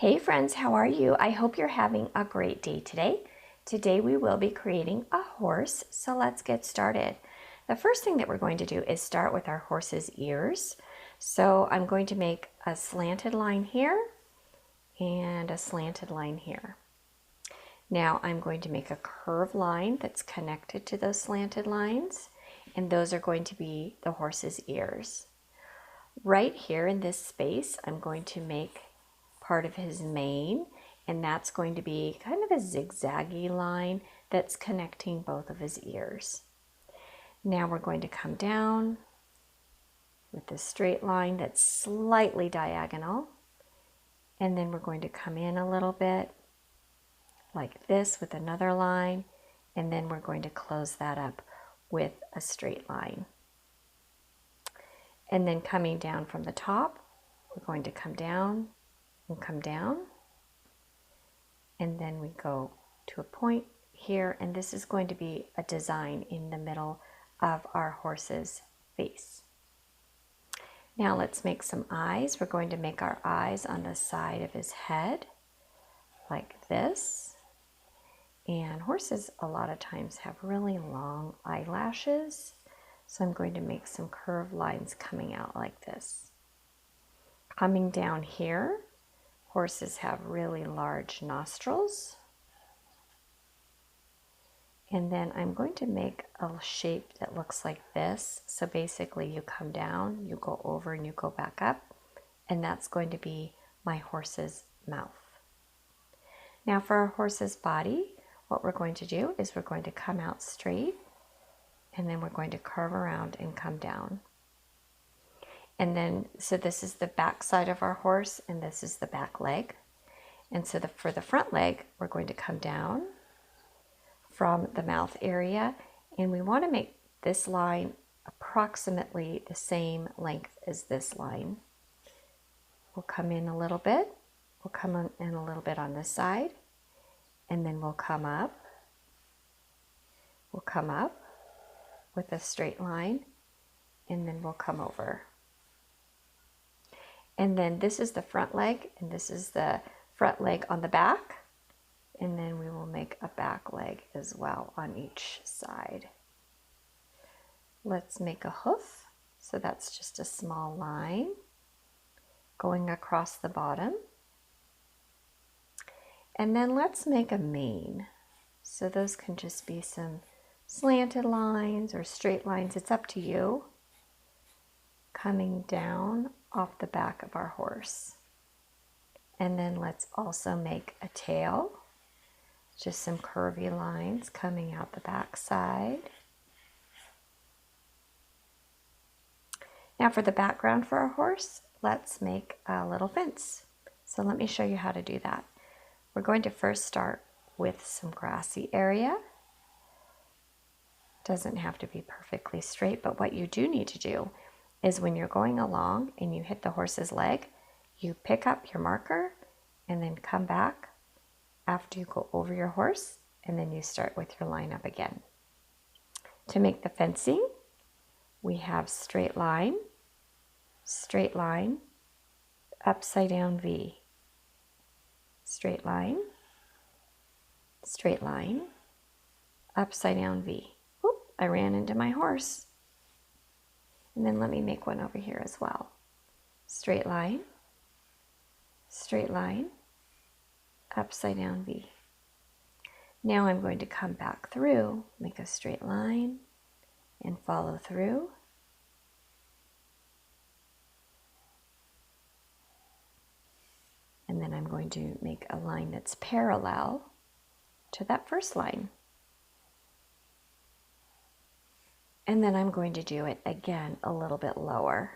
Hey friends, how are you? I hope you're having a great day today. Today we will be creating a horse, so let's get started. The first thing that we're going to do is start with our horse's ears. So I'm going to make a slanted line here and a slanted line here. Now I'm going to make a curved line that's connected to those slanted lines, and those are going to be the horse's ears. Right here in this space, I'm going to make part of his mane, and that's going to be kind of a zigzaggy line that's connecting both of his ears. Now we're going to come down with this straight line that's slightly diagonal, and then we're going to come in a little bit like this with another line, and then we're going to close that up with a straight line. And then coming down from the top, we're going to come down and come down, and then we go to a point here, and this is going to be a design in the middle of our horse's face. Now let's make some eyes. We're going to make our eyes on the side of his head like this, and horses a lot of times have really long eyelashes, so I'm going to make some curved lines coming out like this. Coming down here, horses have really large nostrils. And then I'm going to make a shape that looks like this. So basically you come down, you go over, and you go back up. And that's going to be my horse's mouth. Now for our horse's body, what we're going to do is we're going to come out straight, and then we're going to curve around and come down. And then, so this is the back side of our horse, and this is the back leg. And so for the front leg, we're going to come down from the mouth area, and we want to make this line approximately the same length as this line. We'll come in a little bit, we'll come in a little bit on this side, and then we'll come up with a straight line, and then we'll come over. And then this is the front leg, and this is the front leg on the back. And then we will make a back leg as well on each side. Let's make a hoof. So that's just a small line going across the bottom. And then let's make a mane. So those can just be some slanted lines or straight lines. It's up to you. Coming down off the back of our horse. And then let's also make a tail. Just some curvy lines coming out the back side. Now for the background for our horse, let's make a little fence. So let me show you how to do that. We're going to first start with some grassy area. Doesn't have to be perfectly straight, but what you do need to do is when you're going along and you hit the horse's leg, you pick up your marker and then come back after you go over your horse, and then you start with your line up again. To make the fencing, we have straight line, upside down V, straight line, upside down V. Oop, I ran into my horse. And then let me make one over here as well. Straight line, upside down V. Now I'm going to come back through, make a straight line, and follow through. And then I'm going to make a line that's parallel to that first line. And then I'm going to do it again a little bit lower.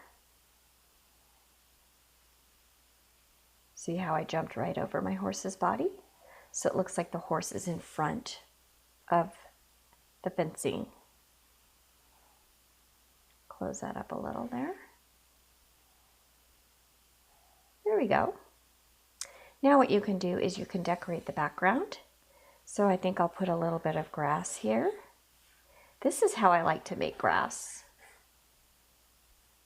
See how I jumped right over my horse's body? So it looks like the horse is in front of the fencing. Close that up a little there. There we go. Now what you can do is you can decorate the background. So I think I'll put a little bit of grass here. This is how I like to make grass.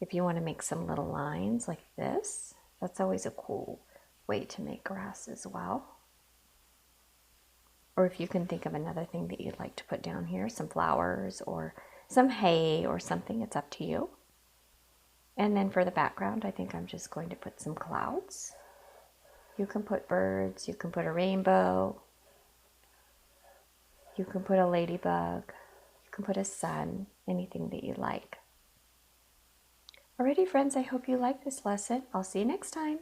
If you want to make some little lines like this, that's always a cool way to make grass as well. Or if you can think of another thing that you'd like to put down here, some flowers or some hay or something, it's up to you. And then for the background, I think I'm just going to put some clouds. You can put birds, you can put a rainbow, you can put a ladybug, you can put a sun, anything that you like. Alrighty friends, I hope you like this lesson. I'll see you next time.